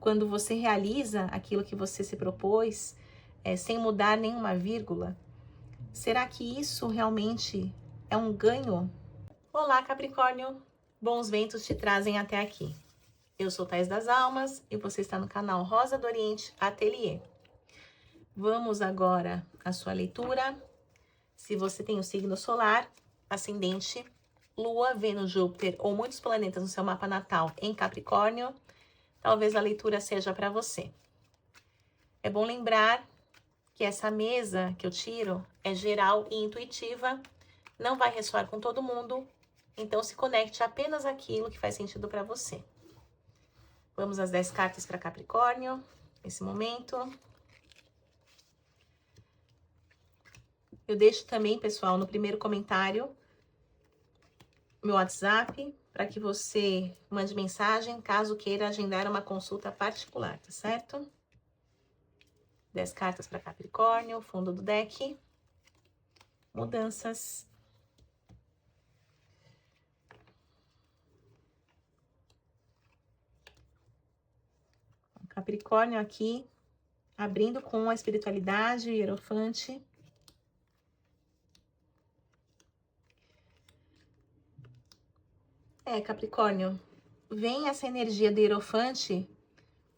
quando você realiza aquilo que você se propôs, sem mudar nenhuma vírgula, será que isso realmente é um ganho? Olá, Capricórnio! Bons ventos te trazem até aqui. Eu sou Thais das Almas e você está no canal Rosa do Oriente Ateliê. Vamos agora à sua leitura. Se você tem o signo solar, ascendente, Lua, Vênus, Júpiter ou muitos planetas no seu mapa natal em Capricórnio, talvez a leitura seja para você. É bom lembrar que essa mesa que eu tiro é geral e intuitiva, não vai ressoar com todo mundo, então se conecte apenas àquilo que faz sentido para você. Vamos às 10 cartas para Capricórnio, nesse momento. Eu deixo também, pessoal, no primeiro comentário, meu WhatsApp, para que você mande mensagem, caso queira agendar uma consulta particular, tá certo? 10 cartas para Capricórnio, fundo do deck. Mudanças. Capricórnio aqui, abrindo com a espiritualidade, o Hierofante. Capricórnio, vem essa energia do Hierofante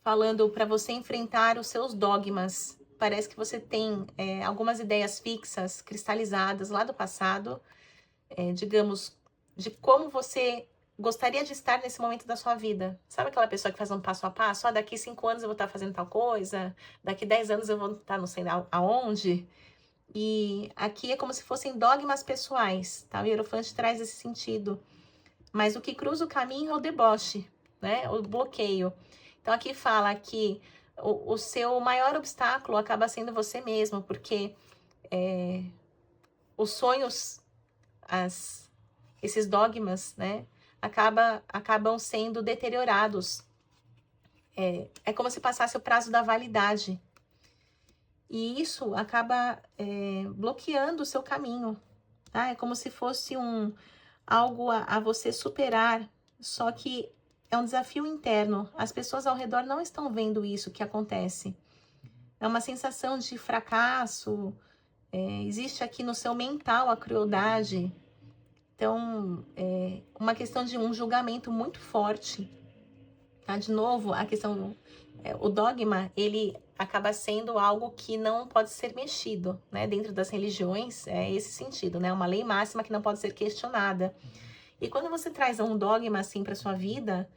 falando para você enfrentar os seus dogmas. Parece que você tem algumas ideias fixas, cristalizadas lá do passado, digamos, de como você gostaria de estar nesse momento da sua vida. Sabe aquela pessoa que faz um passo a passo? Daqui 5 anos eu vou estar fazendo tal coisa, daqui 10 anos eu vou estar não sei aonde. E aqui é como se fossem dogmas pessoais, tá? O Hierofante traz esse sentido. Mas o que cruza o caminho é o deboche, né? O bloqueio. Então aqui fala que o seu maior obstáculo acaba sendo você mesmo, porque os sonhos, esses dogmas, né? Acabam sendo deteriorados. É como se passasse o prazo da validade. E isso acaba bloqueando o seu caminho, tá? É como se fosse algo a você superar, só que é um desafio interno. As pessoas ao redor não estão vendo isso que acontece. É uma sensação de fracasso, existe aqui no seu mental a crueldade. Então, uma questão de um julgamento muito forte. Tá? De novo, a questão, o dogma, ele acaba sendo algo que não pode ser mexido, né? Dentro das religiões, é esse sentido, né? Uma lei máxima que não pode ser questionada. E quando você traz um dogma assim para sua vida,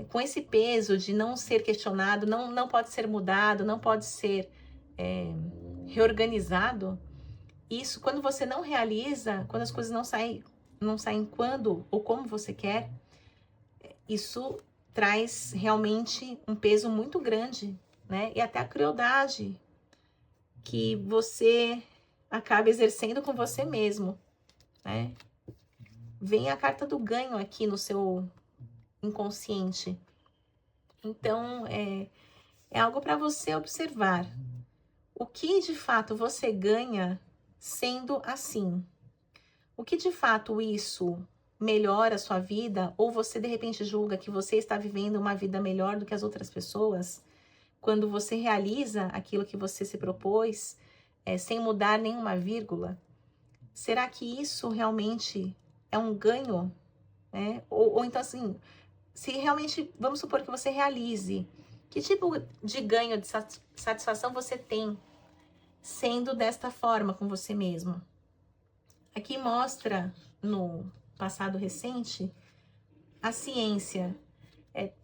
com esse peso de não ser questionado, não pode ser mudado, não pode ser reorganizado, isso, quando você não realiza, quando as coisas não saem quando ou como você quer, isso traz realmente um peso muito grande, né? E até a crueldade que você acaba exercendo com você mesmo, né? Vem a carta do ganho aqui no seu inconsciente. Então, é algo para você observar. O que de fato você ganha sendo assim? O que de fato isso melhora a sua vida? Ou você de repente julga que você está vivendo uma vida melhor do que as outras pessoas? Quando você realiza aquilo que você se propôs, sem mudar nenhuma vírgula? Será que isso realmente é um ganho? Né? Ou então assim, se realmente, vamos supor que você realize, que tipo de ganho, de satisfação você tem sendo desta forma com você mesmo? Aqui mostra, no passado recente, a ciência.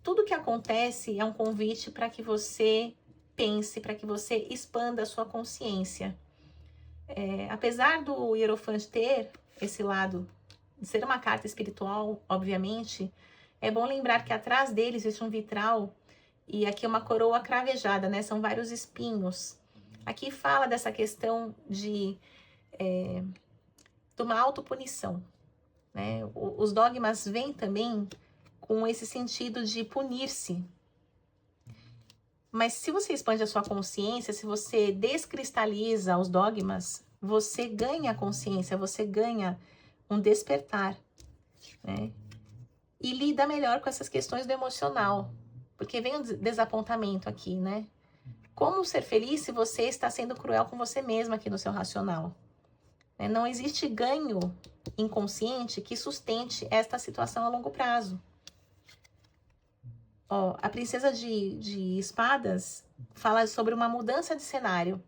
Tudo que acontece é um convite para que você pense, para que você expanda a sua consciência. Apesar do Hierofante ter esse lado de ser uma carta espiritual, obviamente, é bom lembrar que atrás dele existe um vitral e aqui uma coroa cravejada, né? São vários espinhos. Aqui fala dessa questão de uma autopunição, né? Os dogmas vêm também com esse sentido de punir-se. Mas se você expande a sua consciência, se você descristaliza os dogmas, você ganha consciência, você ganha um despertar, né? E lida melhor com essas questões do emocional. Porque vem o desapontamento aqui, né? Como ser feliz se você está sendo cruel com você mesmo aqui no seu racional? Não existe ganho inconsciente que sustente esta situação a longo prazo. Ó, a princesa de espadas fala sobre uma mudança de cenário,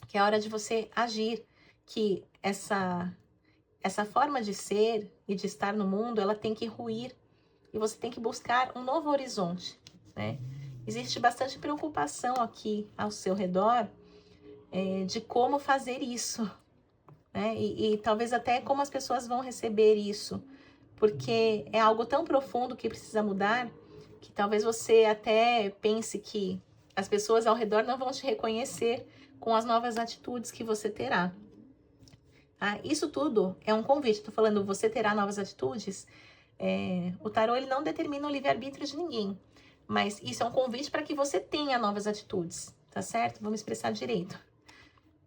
que é a hora de você agir, que essa forma de ser e de estar no mundo, ela tem que ruir e você tem que buscar um novo horizonte, né? Existe bastante preocupação aqui ao seu redor de como fazer isso, né? E talvez até como as pessoas vão receber isso, porque é algo tão profundo que precisa mudar, que talvez você até pense que as pessoas ao redor não vão te reconhecer com as novas atitudes que você terá. Isso tudo é um convite. Estou falando, você terá novas atitudes. O tarô ele não determina o livre-arbítrio de ninguém, mas isso é um convite para que você tenha novas atitudes, tá certo? Vamos expressar direito.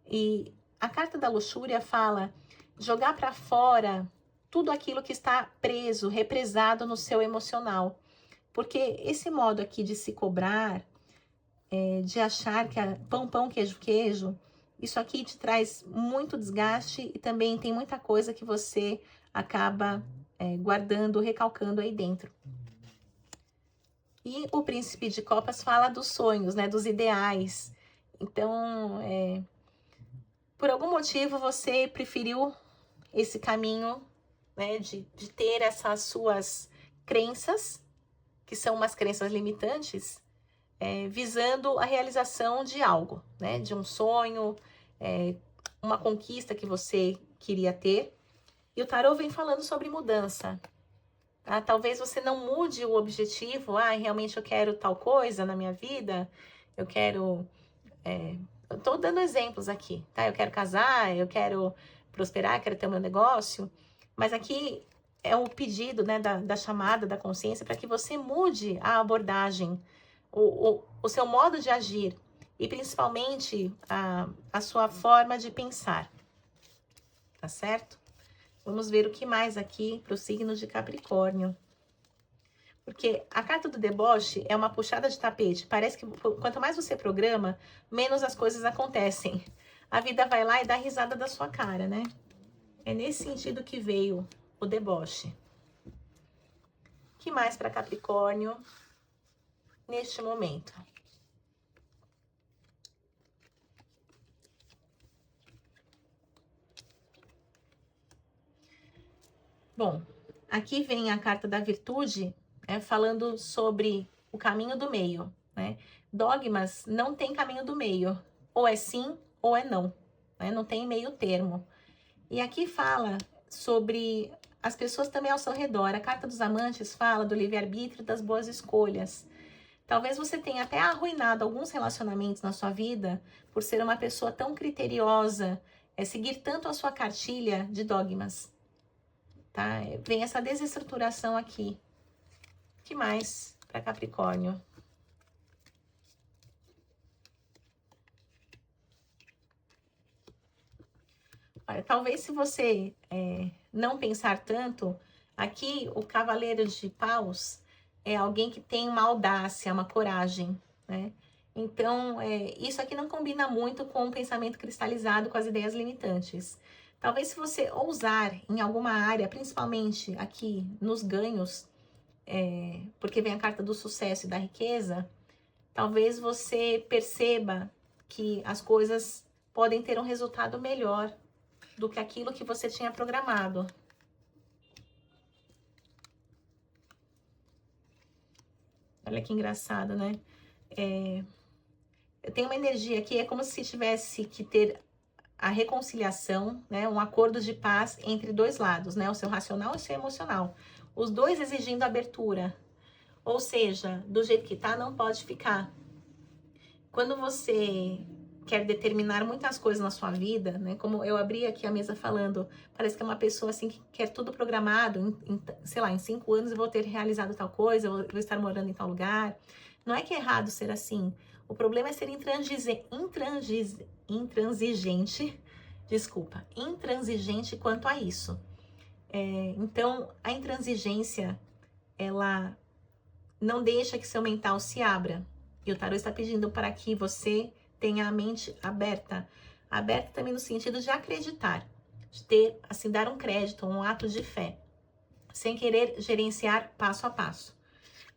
E a carta da luxúria fala jogar para fora tudo aquilo que está preso, represado no seu emocional. Porque esse modo aqui de se cobrar, de achar que pão, pão, queijo, queijo, isso aqui te traz muito desgaste e também tem muita coisa que você acaba guardando, recalcando aí dentro. E o príncipe de copas fala dos sonhos, né, dos ideais. Então, por algum motivo você preferiu esse caminho, né, de ter essas suas crenças, que são umas crenças limitantes, visando a realização de algo, né, de um sonho, uma conquista que você queria ter. E o tarô vem falando sobre mudança. Tá? Talvez você não mude o objetivo, realmente eu quero tal coisa na minha vida, eu quero... eu tô dando exemplos aqui, tá? Eu quero casar, eu quero prosperar, quero ter o meu negócio, mas aqui é o pedido, né, da chamada da consciência para que você mude a abordagem, o seu modo de agir e principalmente a sua forma de pensar, tá certo? Vamos ver o que mais aqui para o signo de Capricórnio. Porque a carta do deboche é uma puxada de tapete. Parece que quanto mais você programa, menos as coisas acontecem. A vida vai lá e dá risada da sua cara, né? É nesse sentido que veio o deboche. O que mais para Capricórnio neste momento? Bom, aqui vem a carta da virtude, falando sobre o caminho do meio, né? Dogmas não tem caminho do meio, ou é sim ou é não, né? Não tem meio termo. E aqui fala sobre as pessoas também ao seu redor. A carta dos amantes fala do livre-arbítrio, das boas escolhas. Talvez você tenha até arruinado alguns relacionamentos na sua vida por ser uma pessoa tão criteriosa, seguir tanto a sua cartilha de dogmas. Tá? Vem essa desestruturação aqui. O que mais para Capricórnio? Olha, talvez se você não pensar tanto, aqui o cavaleiro de paus é alguém que tem uma audácia, uma coragem, né? Então, isso aqui não combina muito com o pensamento cristalizado, com as ideias limitantes. Talvez se você ousar em alguma área, principalmente aqui nos ganhos, porque vem a carta do sucesso e da riqueza, talvez você perceba que as coisas podem ter um resultado melhor do que aquilo que você tinha programado. Olha que engraçado, né? Eu tenho uma energia aqui, é como se tivesse que ter a reconciliação, né? Um acordo de paz entre dois lados, né? O seu racional e o seu emocional. Os dois exigindo abertura. Ou seja, do jeito que tá, não pode ficar. Quando você quer determinar muitas coisas na sua vida, né? Como eu abri aqui a mesa falando, parece que é uma pessoa assim que quer tudo programado, sei lá, em 5 anos eu vou ter realizado tal coisa, eu vou estar morando em tal lugar. Não é que é errado ser assim. O problema é ser intransigente quanto a isso. Então, a intransigência, ela não deixa que seu mental se abra. E o tarô está pedindo para que você tenha a mente aberta. Aberta também no sentido de acreditar, de ter, assim, dar um crédito, um ato de fé, sem querer gerenciar passo a passo.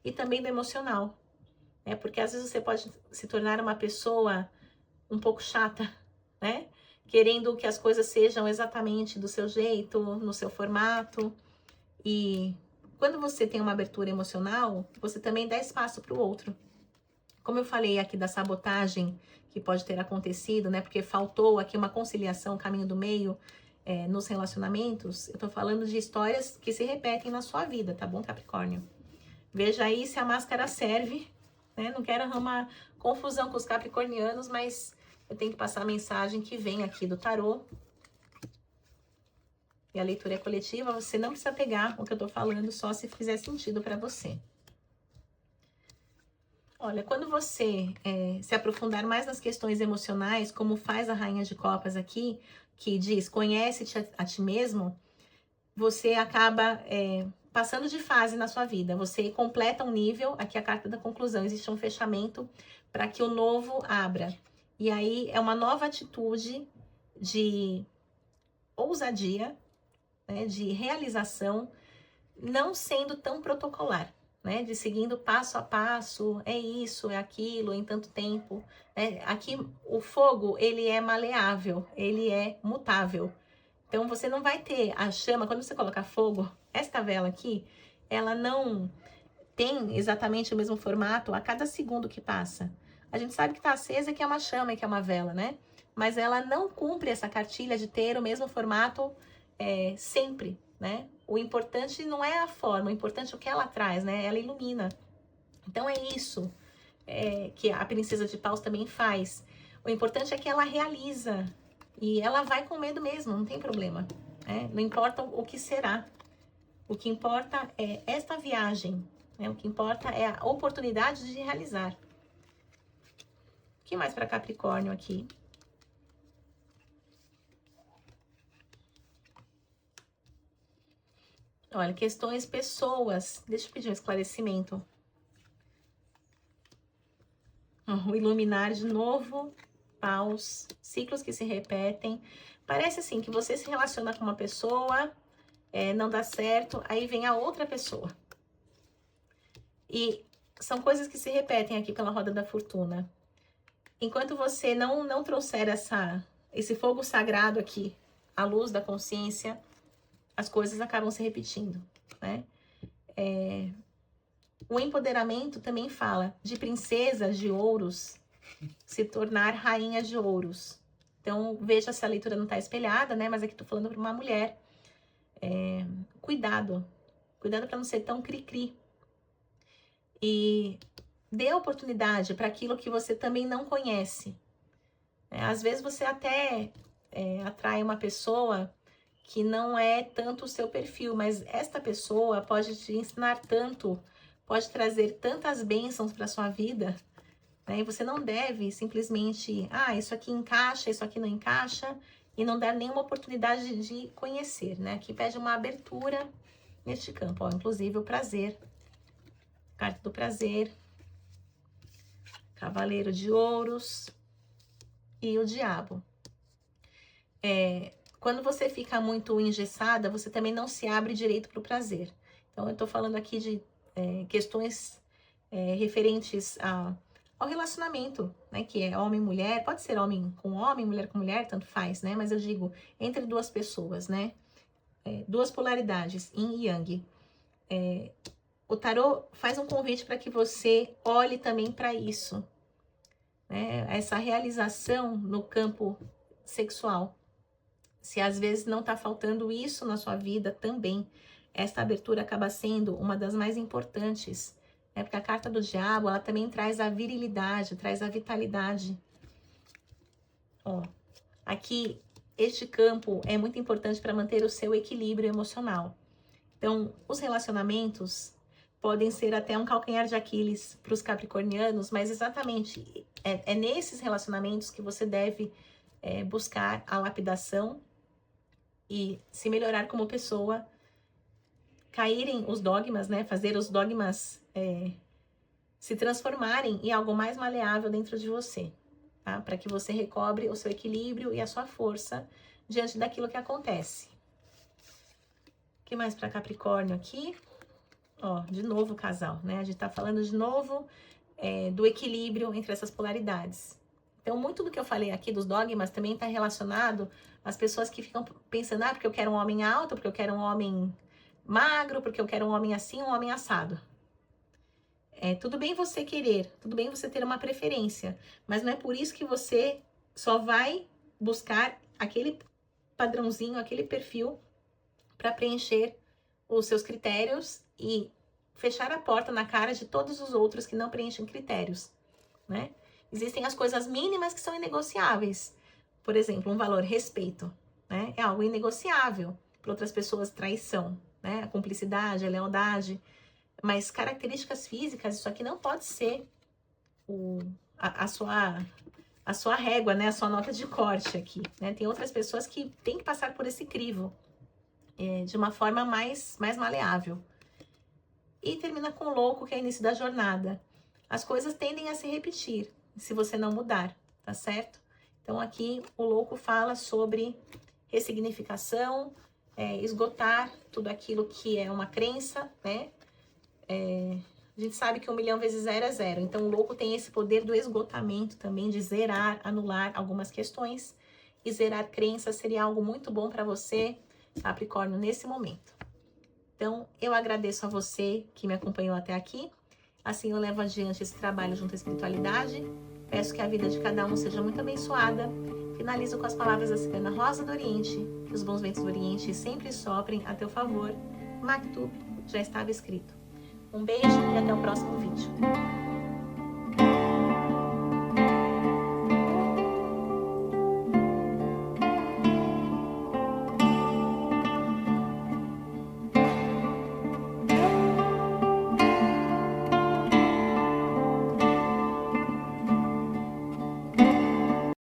E também do emocional, né? Porque às vezes você pode se tornar uma pessoa um pouco chata, né? Querendo que as coisas sejam exatamente do seu jeito, no seu formato. E quando você tem uma abertura emocional, você também dá espaço para o outro. Como eu falei aqui da sabotagem que pode ter acontecido, né? Porque faltou aqui uma conciliação, caminho do meio, nos relacionamentos. Eu tô falando de histórias que se repetem na sua vida, tá bom, Capricórnio? Veja aí se a máscara serve, né? Não quero arrumar confusão com os capricornianos, mas eu tenho que passar a mensagem que vem aqui do tarô. E a leitura é coletiva, você não precisa pegar o que eu tô falando, só se fizer sentido para você. Olha, quando você se aprofundar mais nas questões emocionais, como faz a Rainha de Copas aqui, que diz, conhece-te a ti mesmo, você acaba passando de fase na sua vida. Você completa um nível, aqui a carta da conclusão, existe um fechamento para que o novo abra. E aí é uma nova atitude de ousadia, né, de realização, não sendo tão protocolar. Né, de seguindo passo a passo, é isso, é aquilo, em tanto tempo. Né? Aqui o fogo, ele é maleável, ele é mutável. Então você não vai ter a chama, quando você colocar fogo, esta vela aqui, ela não tem exatamente o mesmo formato a cada segundo que passa. A gente sabe que está acesa, que é uma chama e que é uma vela, né? Mas ela não cumpre essa cartilha de ter o mesmo formato sempre, né? O importante não é a forma, o importante é o que ela traz, né? Ela ilumina. Então é isso que a Princesa de Paus também faz. O importante é que ela realiza. E ela vai com medo mesmo, não tem problema. Né? Não importa o que será. O que importa é esta viagem. Né? O que importa é a oportunidade de realizar. O que mais para Capricórnio aqui? Olha, questões pessoas. Deixa eu pedir um esclarecimento. O iluminar de novo, paus, ciclos que se repetem. Parece assim que você se relaciona com uma pessoa, não dá certo, aí vem a outra pessoa. E são coisas que se repetem aqui pela roda da fortuna. Enquanto você não trouxer esse fogo sagrado aqui, a luz da consciência, as coisas acabam se repetindo, né? O empoderamento também fala de princesas de ouros se tornar rainhas de ouros. Então, veja se a leitura não está espelhada, né? Mas aqui tô falando para uma mulher. Cuidado. Cuidado para não ser tão cri-cri. E dê oportunidade para aquilo que você também não conhece. Às vezes você até atrai uma pessoa que não é tanto o seu perfil, mas esta pessoa pode te ensinar tanto, pode trazer tantas bênçãos para sua vida, né? E você não deve simplesmente, isso aqui encaixa, isso aqui não encaixa, e não dar nenhuma oportunidade de conhecer, né? Aqui pede uma abertura neste campo, ó, inclusive o prazer. Carta do prazer, Cavaleiro de Ouros e o Diabo. Quando você fica muito engessada, você também não se abre direito para o prazer. Então, eu tô falando aqui de questões referentes ao relacionamento, né? Que é homem e mulher, pode ser homem com homem, mulher com mulher, tanto faz, né? Mas eu digo, entre duas pessoas, né? Duas polaridades, yin e yang. O tarô faz um convite para que você olhe também para isso, né? Essa realização no campo sexual. Se às vezes não está faltando isso na sua vida também, esta abertura acaba sendo uma das mais importantes, né? Porque a carta do diabo, ela também traz a virilidade, traz a vitalidade. Ó, aqui, este campo é muito importante para manter o seu equilíbrio emocional. Então, os relacionamentos podem ser até um calcanhar de Aquiles para os capricornianos, mas exatamente é nesses relacionamentos que você deve buscar a lapidação e se melhorar como pessoa, caírem os dogmas, né? Fazer os dogmas se transformarem em algo mais maleável dentro de você, tá? Para que você recobre o seu equilíbrio e a sua força diante daquilo que acontece. O que mais para Capricórnio aqui? Ó, de novo casal, né? A gente tá falando de novo do equilíbrio entre essas polaridades. Então, muito do que eu falei aqui dos dogmas também está relacionado às pessoas que ficam pensando, porque eu quero um homem alto, porque eu quero um homem magro, porque eu quero um homem assim, um homem assado. Tudo bem você querer, tudo bem você ter uma preferência, mas não é por isso que você só vai buscar aquele padrãozinho, aquele perfil para preencher os seus critérios e fechar a porta na cara de todos os outros que não preenchem critérios, né? Existem as coisas mínimas que são inegociáveis. Por exemplo, um valor respeito, né? É algo inegociável. Para outras pessoas, traição, né? A cumplicidade, a lealdade. Mas características físicas, isso aqui não pode ser a sua régua, né? A sua nota de corte aqui, né? Tem outras pessoas que têm que passar por esse crivo de uma forma mais maleável. E termina com o louco, que é o início da jornada. As coisas tendem a se repetir, se você não mudar, tá certo? Então aqui o louco fala sobre ressignificação, esgotar tudo aquilo que é uma crença, né? A gente sabe que 1 milhão vezes 0 é 0. Então o louco tem esse poder do esgotamento também, de zerar, anular algumas questões. E zerar crenças seria algo muito bom para você, Capricórnio, nesse momento. Então, eu agradeço a você que me acompanhou até aqui. Assim eu levo adiante esse trabalho junto à espiritualidade. Peço que a vida de cada um seja muito abençoada. Finalizo com as palavras da Cigana Rosa do Oriente. Que os bons ventos do Oriente sempre soprem a teu favor. Maktub, já estava escrito. Um beijo e até o próximo vídeo.